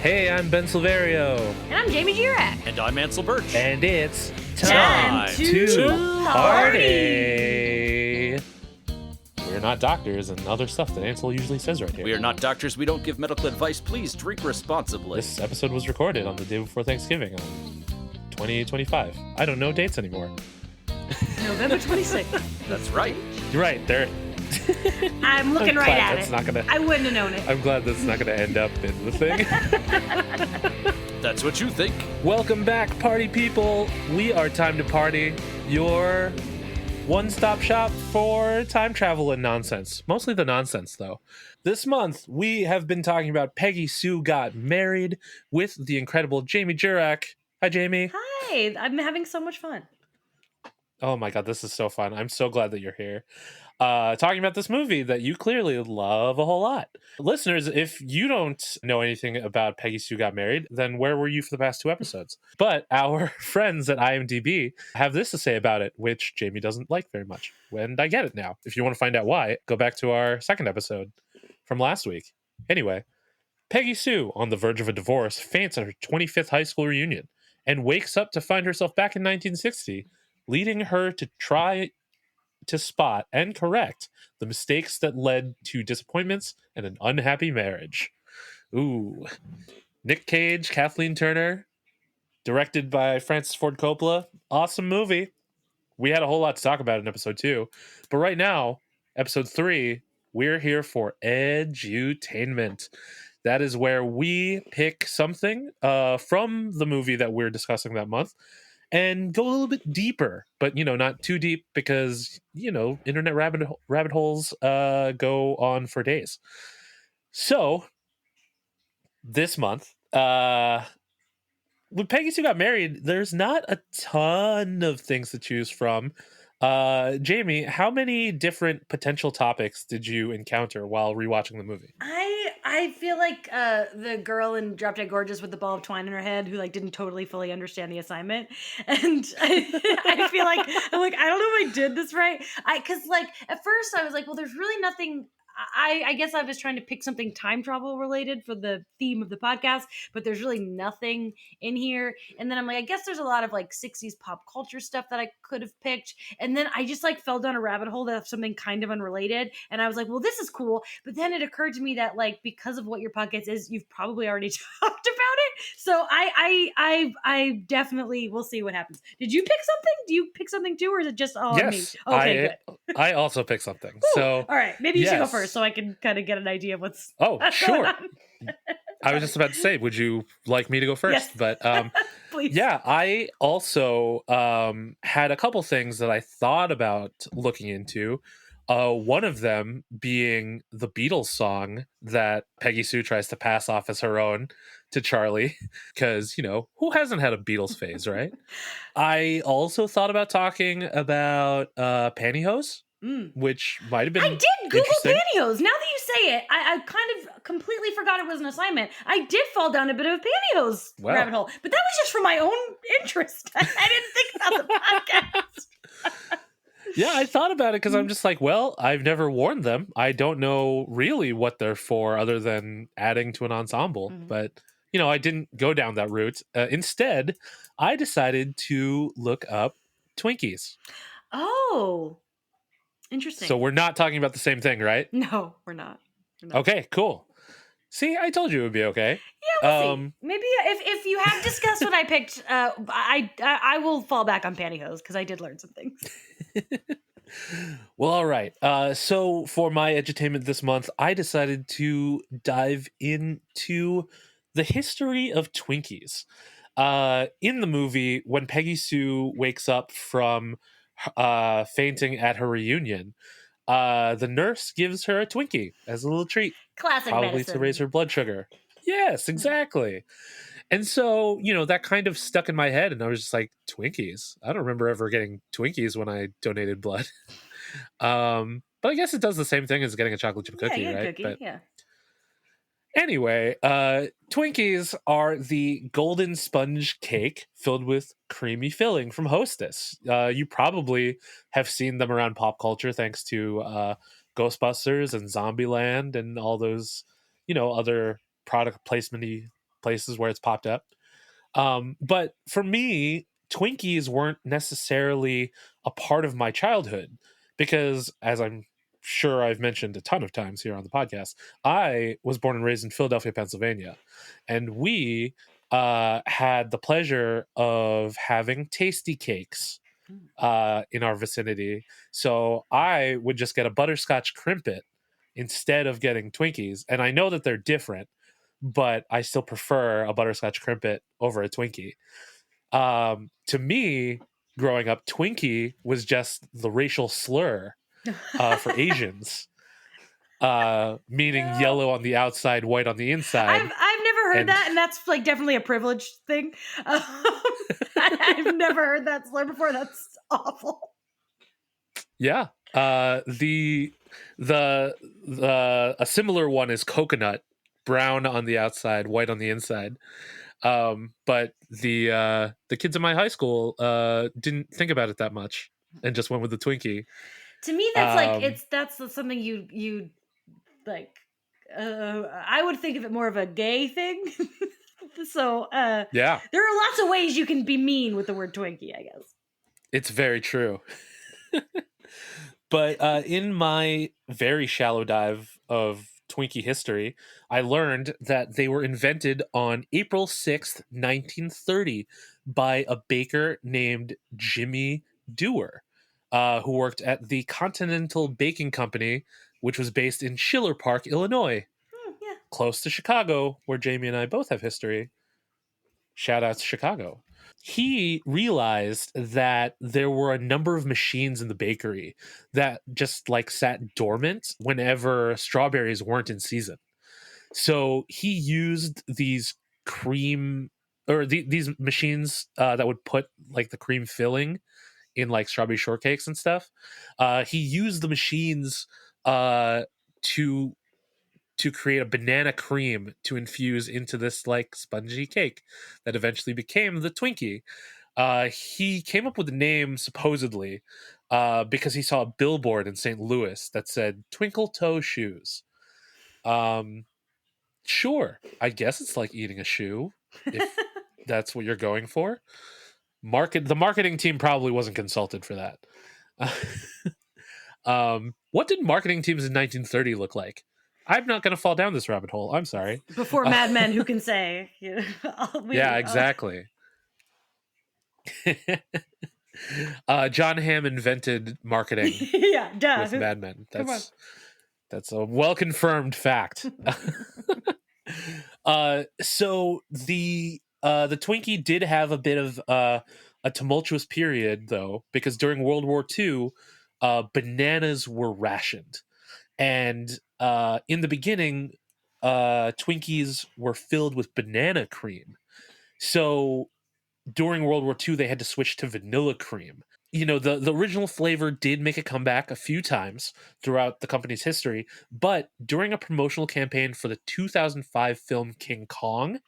Hey, I'm Ben Silverio. And I'm Jamie Jirak. And I'm Ansel Birch. And it's time to party. We're not doctors and other stuff that Ansel usually says right here. We are not doctors. We don't give medical advice. Please drink responsibly. This episode was recorded on the day before Thanksgiving on 2025. I don't know dates anymore. November 26th. That's right. You're right. There. I'm looking right at that's it. Not gonna, I wouldn't have known it. I'm glad that's not going to end up in the thing. That's what you think. Welcome back, party people. We are Time to Party, your one-stop shop for time travel and nonsense. Mostly the nonsense, though. This month, we have been talking about Peggy Sue Got Married with the incredible Jamie Jirak. Hi, Jamie. Hi. I'm having so much fun. Oh my God, this is so fun. I'm so glad that you're here. Talking about this movie that you clearly love a whole lot. Listeners, if you don't know anything about Peggy Sue Got Married, then where were you for the past 2 episodes? But our friends at IMDb have this to say about it, which Jamie doesn't like very much. And I get it now. If you want to find out why, go back to our second episode from last week. Anyway, Peggy Sue, on the verge of a divorce, faints at her 25th high school reunion and wakes up to find herself back in 1960, leading her to try to spot and correct the mistakes that led to disappointments and an unhappy marriage. Ooh. Nick Cage, Kathleen Turner, directed by Francis Ford Coppola. Awesome movie. We had a whole lot to talk about in episode 2. But right now, episode 3, we're here for edutainment. That is where we pick something from the movie that we're discussing that month and go a little bit deeper, but, not too deep because, internet rabbit holes go on for days. So this month, when Peggy Sue Got Married, there's not a ton of things to choose from. Jamie, how many different potential topics did you encounter while rewatching the movie? I feel like the girl in Drop Dead Gorgeous with the ball of twine in her head who didn't totally fully understand the assignment, and I feel like I don't know if I did this right. Because at first I was like, well, there's really nothing. I guess I was trying to pick something time travel related for the theme of the podcast, but there's really nothing in here. And then I'm like, I guess there's a lot of 60s pop culture stuff that I could have picked. And then I just fell down a rabbit hole of something kind of unrelated. And I was like, well, this is cool. But then it occurred to me that because of what your podcast is, you've probably already talked about it. So I definitely, we'll see what happens. Did you pick something? Do you pick something too? Or is it just all yes, on me? Okay, good. I also picked something. Ooh, so all right, maybe you should go yes. first so I can kind of get an idea of what's sure. going on. I was just about to say, would you like me to go first? Yes. But Please. yeah, I also had a couple things that I thought about looking into. One of them being the Beatles song that Peggy Sue tries to pass off as her own to Charlie, because, who hasn't had a Beatles phase, right? I also thought about talking about pantyhose, which might have been I did Google pantyhose. Now that you say it, I kind of completely forgot it was an assignment. I did fall down a bit of a pantyhose rabbit hole, but that was just for my own interest. I didn't think about the podcast. Yeah, I thought about it because I'm just like, well, I've never worn them. I don't know really what they're for other than adding to an ensemble. Mm-hmm. But, I didn't go down that route. Instead, I decided to look up Twinkies. Oh, interesting. So we're not talking about the same thing, right? No, we're not. Okay, cool. See, I told you it would be okay. Yeah, we'll see. Maybe if you have discussed what I picked, I will fall back on pantyhose because I did learn some things. Well, all right. So for my edutainment this month, I decided to dive into the history of Twinkies. In the movie, when Peggy Sue wakes up from fainting at her reunion, the nurse gives her a Twinkie as a little treat. Classic probably medicine. to raise her blood sugar. Yes, exactly. And so, that kind of stuck in my head, and I was just like, Twinkies? I don't remember ever getting Twinkies when I donated blood. But I guess it does the same thing as getting a chocolate chip cookie, right? Cookie, but yeah. Anyway, Twinkies are the golden sponge cake filled with creamy filling from Hostess. You probably have seen them around pop culture thanks to Ghostbusters and Zombieland and all those, other product placement-y places where it's popped up. But for me, Twinkies weren't necessarily a part of my childhood because, as I'm sure I've mentioned a ton of times here on the podcast, I was born and raised in Philadelphia, Pennsylvania, and we had the pleasure of having tasty cakes in our vicinity. So I would just get a butterscotch crimpet instead of getting Twinkies. And I know that they're different, but I still prefer a butterscotch crimpet over a Twinkie. To me, growing up, Twinkie was just the racial slur for Asians, meaning No. yellow on the outside, white on the inside. I've never heard And- that, and that's like definitely a privileged thing. I've never heard that slur before. That's awful. Yeah. A similar one is coconut, brown on the outside, white on the inside. But the kids in my high school didn't think about it that much and just went with the Twinkie. To me, that's like that's something you like. I would think of it more of a gay thing. So Yeah, there are lots of ways you can be mean with the word Twinkie, I guess. it's very true. But in my very shallow dive of Twinkie history, I learned that they were invented on April 6th, 1930 by a baker named Jimmy Dewar, who worked at the Continental Baking Company, which was based in Schiller Park, Illinois, Yeah. close to Chicago, where Jamie and I both have history. Shout out to Chicago. He realized that there were a number of machines in the bakery that just like sat dormant whenever strawberries weren't in season. So he used these these machines that would put like the cream filling in like strawberry shortcakes and stuff. He used the machines to create a banana cream to infuse into this like spongy cake that eventually became the Twinkie. He came up with the name supposedly because he saw a billboard in St. Louis that said "Twinkle Toe Shoes." Sure, I guess it's like eating a shoe if that's what you're going for. The marketing team probably wasn't consulted for that. What did marketing teams in 1930 look like? I'm not going to fall down this rabbit hole. I'm sorry. Before Mad Men, who can say? Yeah, exactly. John Hamm invented marketing Yeah, duh. with Mad Men. Come on. That's a well confirmed fact. So the Twinkie did have a bit of a tumultuous period though, because during World War II, bananas were rationed, and in the beginning, Twinkies were filled with banana cream. So during World War II, they had to switch to vanilla cream. You know, the original flavor did make a comeback a few times throughout the company's history, but during a promotional campaign for the 2005 film King Kong,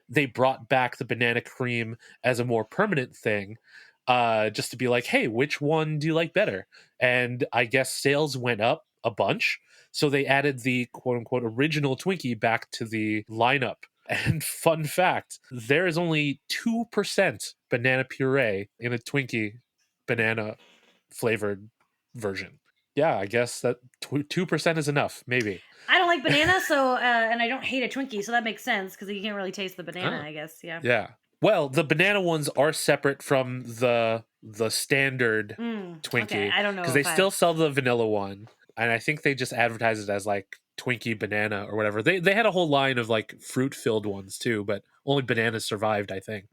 they brought back the banana cream as a more permanent thing, just to be like, hey, which one do you like better? And I guess sales went up a bunch, so they added the quote-unquote original Twinkie back to the lineup. And fun fact, there is only 2% banana puree in a Twinkie banana flavored version. Yeah, I guess that 2% is enough, maybe. I don't like banana, so and I don't hate a Twinkie, so that makes sense because you can't really taste the banana. Oh. I guess, yeah. Yeah. Well, the banana ones are separate from the standard Twinkie. Okay, I don't know because they if still sell the vanilla one, and I think they just advertise it as like Twinkie banana or whatever. They had a whole line of like fruit filled ones too, but only bananas survived, I think.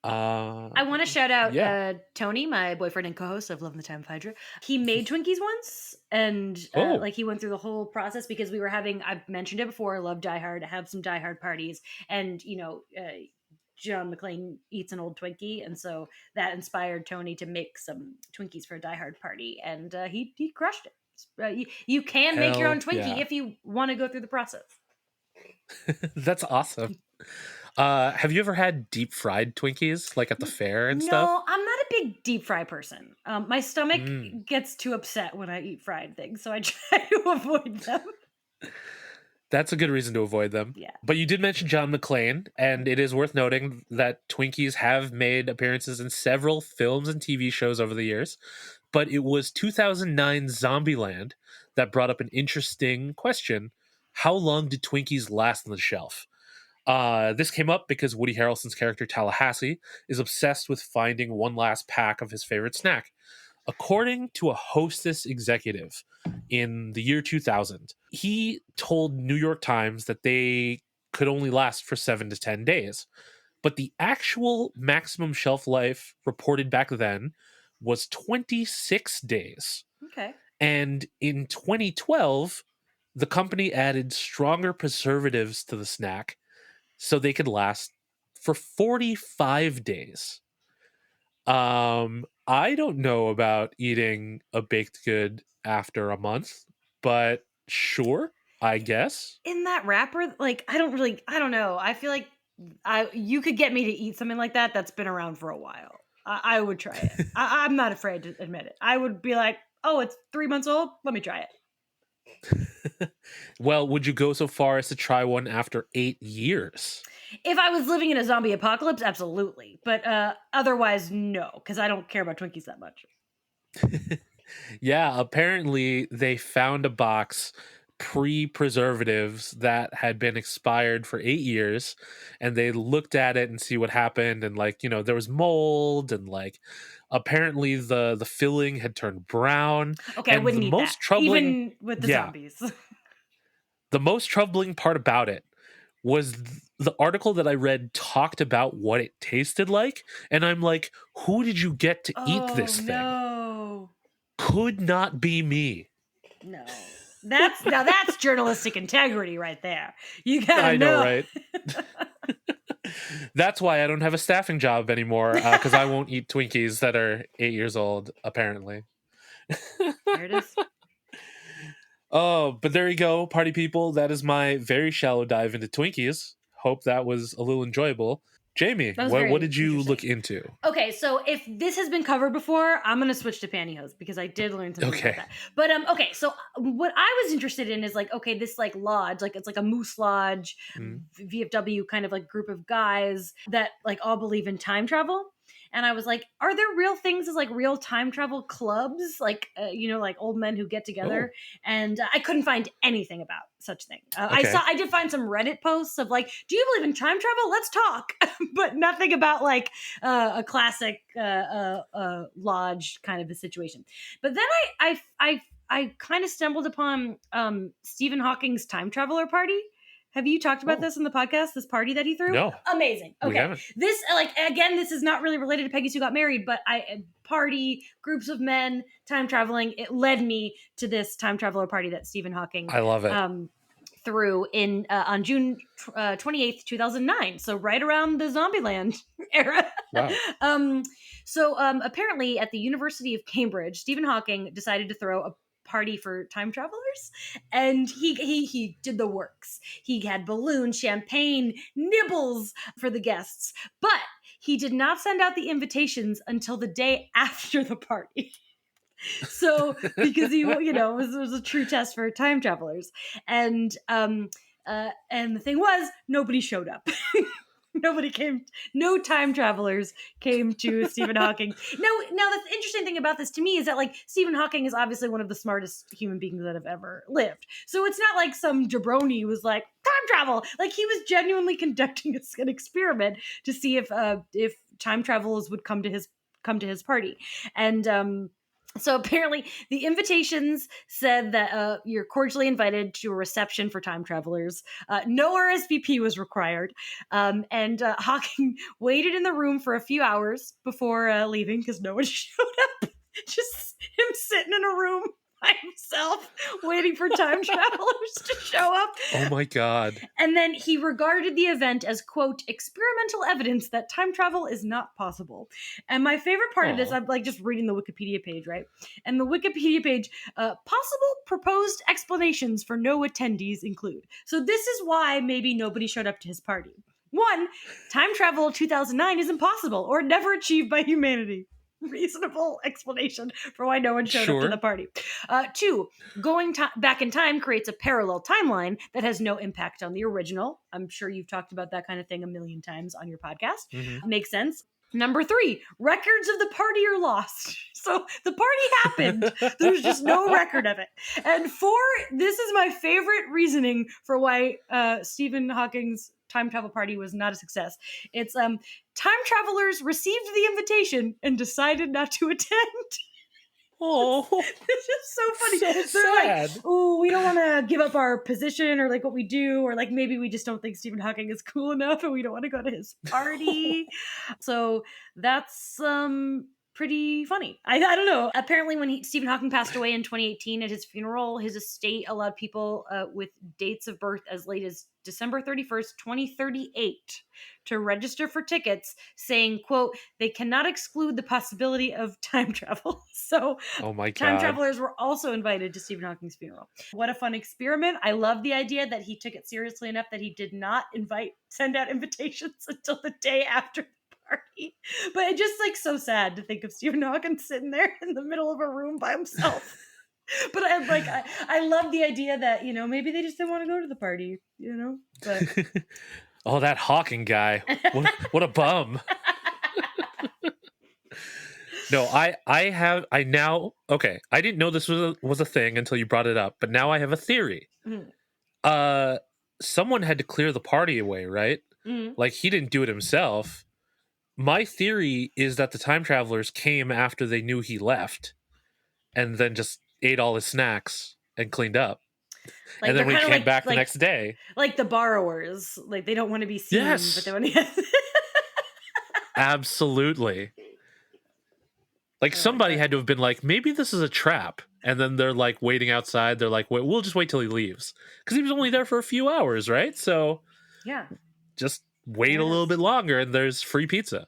I want to shout out yeah. Tony, my boyfriend and co-host of Love in the Time of Hydra. He made Twinkies once, and like he went through the whole process because we were having. I've mentioned it before. I love Die Hard. I have some Die Hard parties, and you know, John McClane eats an old Twinkie, and so that inspired Tony to make some Twinkies for a Die Hard party, and he crushed it. You can make your own Twinkie if you want to go through the process. That's awesome. Have you ever had deep fried Twinkies like at the fair and stuff? No, I'm not a big deep fry person. My stomach gets too upset when I eat fried things, so I try to avoid them. That's a good reason to avoid them. Yeah. But you did mention John McClane, and it is worth noting that Twinkies have made appearances in several films and TV shows over the years. But it was 2009 Zombieland that brought up an interesting question. How long did Twinkies last on the shelf? This came up because Woody Harrelson's character Tallahassee is obsessed with finding one last pack of his favorite snack. According to a Hostess executive in the year 2000, he told New York Times that they could only last for 7 to 10 days. But the actual maximum shelf life reported back then was 26 days. Okay. And in 2012, the company added stronger preservatives to the snack so they could last for 45 days. I don't know about eating a baked good after a month, but sure, I guess. In that wrapper, like, I don't know. I feel like you could get me to eat something like that that's been around for a while. I would try it. I'm not afraid to admit it. I would be like, oh, it's 3 months old. Let me try it. Well, would you go so far as to try one after 8 years? If I was living in a zombie apocalypse, absolutely. But otherwise, no, because I don't care about Twinkies that much. Yeah, apparently they found a box pre-preservatives that had been expired for 8 years, and they looked at it and see what happened, and like, there was mold, and like apparently the filling had turned brown. Okay, I And wouldn't the eat most that, troubling even with the zombies. the most troubling part about it was the article that I read talked about what it tasted like, and I'm like, who did you get to eat this thing? No. Could not be me. No. That's journalistic integrity right there. You gotta I know, know. right? That's why I don't have a staffing job anymore, because I won't eat Twinkies that are 8 years old, apparently. There it is. Oh, but there you go, party people. That is my very shallow dive into Twinkies. Hope that was a little enjoyable. Jamie, what did you look into? Okay, so if this has been covered before, I'm gonna switch to pantyhose because I did learn something about that. But okay, so what I was interested in is like, okay, this like lodge, like it's like a moose lodge, VFW kind of like group of guys that like all believe in time travel. And I was like, are there real things as like real time travel clubs? Like, like old men who get together. And I couldn't find anything about such thing. I did find some Reddit posts of like, do you believe in time travel? Let's talk. But nothing about like a classic lodge kind of a situation. But then I kind of stumbled upon Stephen Hawking's time traveler party. Have you talked about this in the podcast, this party that he threw? No. Amazing. Okay. We haven't. This, like, again, this is not really related to Peggy Sue Got Married, but party, groups of men, time traveling, it led me to this time traveler party that Stephen Hawking I love it. threw in on June 28th, 2009. So right around the Zombieland era. Wow. So apparently at the University of Cambridge, Stephen Hawking decided to throw a party for time travelers, and he did the works. He had balloons, champagne, nibbles for the guests, but he did not send out the invitations until the day after the party. So because he it was a true test for time travelers, and the thing was, nobody showed up. Nobody came. No time travelers came to Stephen Hawking. Now the interesting thing about this to me is that like Stephen Hawking is obviously one of the smartest human beings that have ever lived. So it's not like some jabroni was like time travel. Like he was genuinely conducting an experiment to see if time travelers would come to his party, and so apparently the invitations said that you're cordially invited to a reception for time travelers. No RSVP was required. And Hawking waited in the room for a few hours before leaving because no one showed up. Just him sitting in a room by himself waiting for time travelers to show up. Oh my God. And then he regarded the event as, quote, experimental evidence that time travel is not possible. And my favorite part of this, I'm like just reading the Wikipedia page, right? And the Wikipedia page, possible proposed explanations for no attendees include. So this is why maybe nobody showed up to his party. 1, time travel 2009 is impossible or never achieved by humanity. reasonable explanation for why no one showed up to Sure. the party. 2, going back in time creates a parallel timeline that has no impact on the original. I'm sure you've talked about that kind of thing a million times on your podcast. Mhm. Makes sense. Number 3, records of the party are lost. So the party happened. There's just no record of it. And 4, this is my favorite reasoning for why Stephen Hawking's time travel party was not a success. It's time travelers received the invitation and decided not to attend. Oh, It's just so funny. so They're sad. like, oh, we don't want to give up our position or like what we do, or like maybe we just don't think Stephen Hawking is cool enough and we don't want to go to his party. So that's pretty funny. I don't know. Apparently, when Stephen Hawking passed away in 2018 at his funeral, his estate allowed people with dates of birth as late as December 31st, 2038 to register for tickets, saying, quote, they cannot exclude the possibility of time travel. So Oh my time God. travelers were also invited to Stephen Hawking's funeral. What a fun experiment. I love the idea that he took it seriously enough that he did not send out invitations until the day after the party. But it's just like so sad to think of Stephen Hawking sitting there in the middle of a room by himself. But I love the idea that, you know, maybe they just didn't want to go to the party, you know? But Oh, that Hawking guy. What a bum. No, I didn't know this was a thing until you brought it up, but now I have a theory. Mhm. Someone had to clear the party away, right? Mhm. Like he didn't do it himself. My theory is that the time travelers came after they knew he left and then just ate all his snacks and cleaned up. Like And then they're we kind of came back the next day. like the borrowers. Like they don't want to be seen, Yes. but they want to. Absolutely. Like somebody had to have been like, maybe this is a trap. And then they're like waiting outside. They're like, wait, we'll just wait till he leaves. Because he was only there for a few hours, right? So Yeah. just wait a little bit longer and there's free pizza.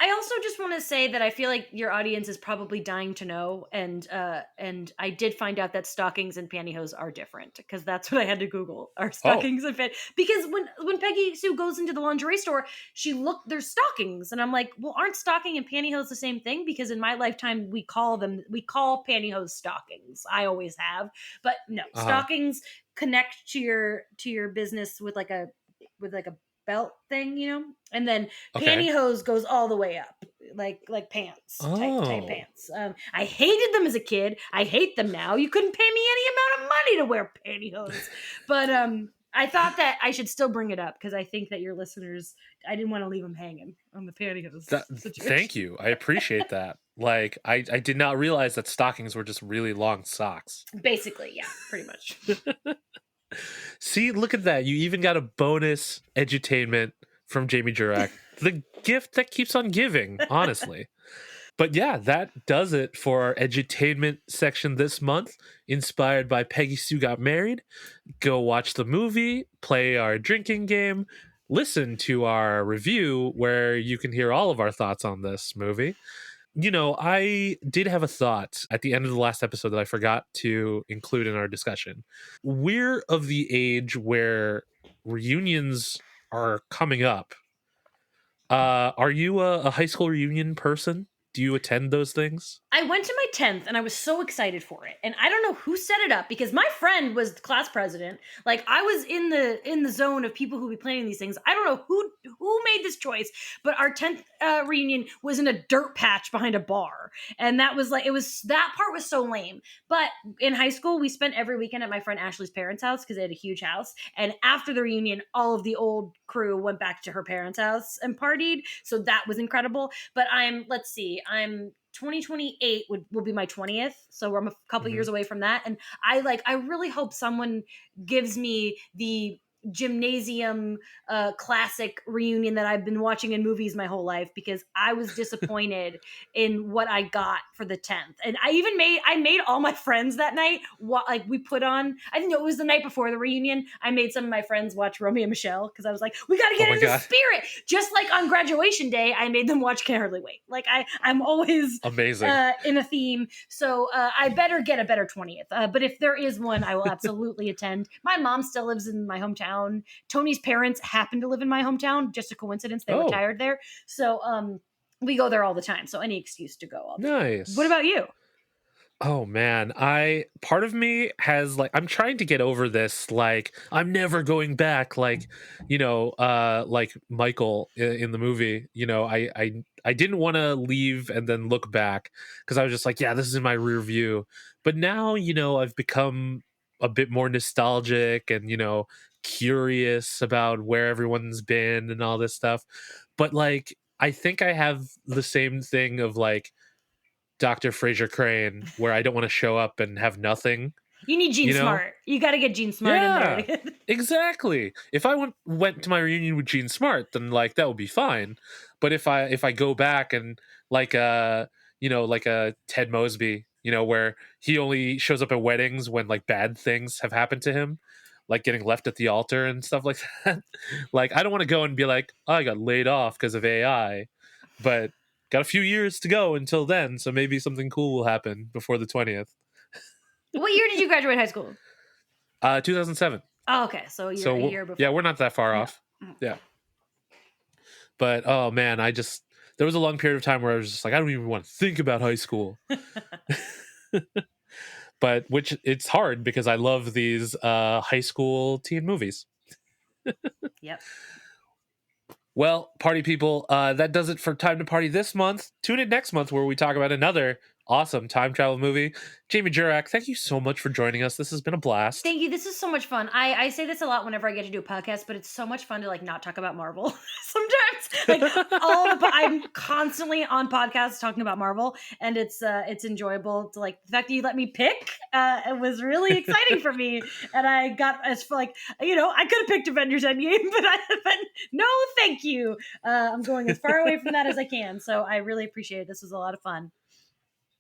I also just want to say that I feel like your audience is probably dying to know, and I did find out that stockings and pantyhose are different because that's what I had to Google are stockings and because when Peggy Sue goes into the lingerie store, there's stockings, and I'm like, well, aren't stocking and pantyhose the same thing? Because in my lifetime we call pantyhose stockings. I always have, but no, stockings connect to your business with like a belt thing, you know, and then pantyhose goes all the way up, like pants, tight pants. I hated them as a kid. I hate them now. You couldn't pay me any amount of money to wear pantyhose, but I thought that I should still bring it up because I think that your listeners, I didn't want to leave them hanging on the pantyhose situation. Thank you. I appreciate that. Like, I did not realize that stockings were just really long socks. Basically, yeah, pretty much. See, look at that. You even got a bonus edutainment from Jamie Jirak. The gift that keeps on giving, honestly. But yeah, that does it for our edutainment section this month, inspired by Peggy Sue Got Married. Go watch the movie, play our drinking game, listen to our review where you can hear all of our thoughts on this movie. You know, I did have a thought at the end of the last episode that I forgot to include in our discussion. We're of the age where reunions are coming up. Are you a high school reunion person? Do you attend those things? I went to my 10th and I was so excited for it. And I don't know who set it up because my friend was the class president. Like I was in the zone of people who be planning these things. I don't know who made this choice, but our 10th reunion was in a dirt patch behind a bar. And that was like, that part was so lame. But in high school, we spent every weekend at my friend Ashley's parents' house because they had a huge house. And after the reunion, all of the old crew went back to her parents' house and partied. So that was incredible. But I'm 2028 will be my 20th. So I'm a couple years away from that. And I really hope someone gives me the gymnasium classic reunion that I've been watching in movies my whole life because I was disappointed in what I got for the 10th. And I made all my friends that night we put on, I think it was the night before the reunion, I made some of my friends watch Romeo and Michelle because I was like, we got to get in the spirit. Just like on graduation day, I made them watch Can't Hardly Wait. Like I'm always amazing in a theme. So I better get a better 20th. But if there is one, I will absolutely attend. My mom still lives in my hometown. Tony's parents happen to live in my hometown. Just a coincidence. They retired there. So We go there all the time, so any excuse to go all the time. Nice. What about you? Oh man, part of me has like I'm trying to get over this, like I'm never going back, like like Michael in the movie. I didn't want to leave and then look back because I was just like, yeah, this is in my rear view. But now, I've become a bit more nostalgic and curious about where everyone's been and all this stuff. But like I think I have the same thing of like Dr. Fraser Crane, where I don't want to show up and have nothing. You need Gene You know? Smart. You got to get Gene Smart in there. Yeah, exactly. If I went to my reunion with Gene Smart, then like that would be fine. But if I go back and like like a Ted Mosby, where he only shows up at weddings when like bad things have happened to him, like getting left at the altar and stuff like that. Like I don't want to go and be like, oh, I got laid off because of AI, but got a few years to go until then, so maybe something cool will happen before the 20th. What year did you graduate high school? 2007. Oh, okay. So you're a year before. Yeah, we're not that far off. Yeah. But oh man, there was a long period of time where I was just like, I don't even want to think about high school. But which it's hard because I love these high school teen movies. Yep. Well, party people, that does it for Time to Party this month. Tune in next month where we talk about another awesome time travel movie. Jamie Jirak, thank you so much for joining us. This has been a blast. Thank you. This is so much fun. I say this a lot whenever I get to do a podcast, but it's so much fun to like not talk about Marvel sometimes. Like I'm constantly on podcasts talking about Marvel, and it's enjoyable to like the fact that you let me pick. It was really exciting for me, and I got as like I could have picked Avengers Endgame, but no, thank you. I'm going as far away from that as I can, so I really appreciate it. This was a lot of fun.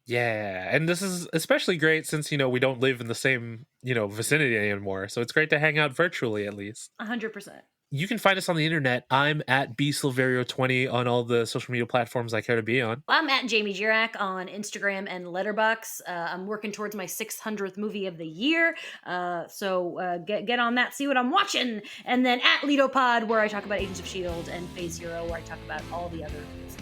Yeah, and this is especially great since we don't live in the same vicinity anymore, so it's great to hang out virtually at least. 100%. You can find us on the internet. I'm at bsilverio20 on all the social media platforms I care to be on. I'm at Jamie Jirak on Instagram and Letterboxd. I'm working towards my 600th movie of the year, so get on that, see what I'm watching, and then at LitoPod where I talk about Agents of S.H.I.E.L.D. and Phase Zero where I talk about all the other business.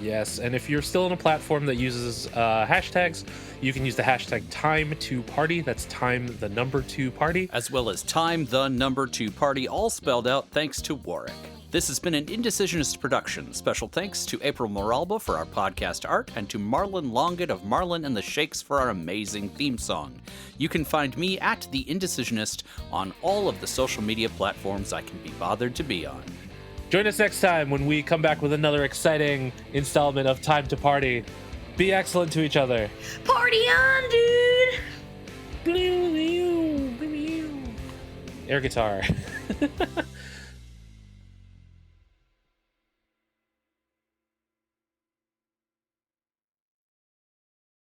Yes, and if you're still on a platform that uses hashtags, you can use the hashtag time2party. That's time the number 2 party. As well as time the number 2 party, all spelled out thanks to Warwick. This has been an Indecisionist production. Special thanks to April Moralba for our podcast art and to Marlon Longett of Marlon and the Shakes for our amazing theme song. You can find me at The Indecisionist on all of the social media platforms I can be bothered to be on. Join us next time when we come back with another exciting installment of Time to Party. Be excellent to each other. Party on, dude! Air guitar.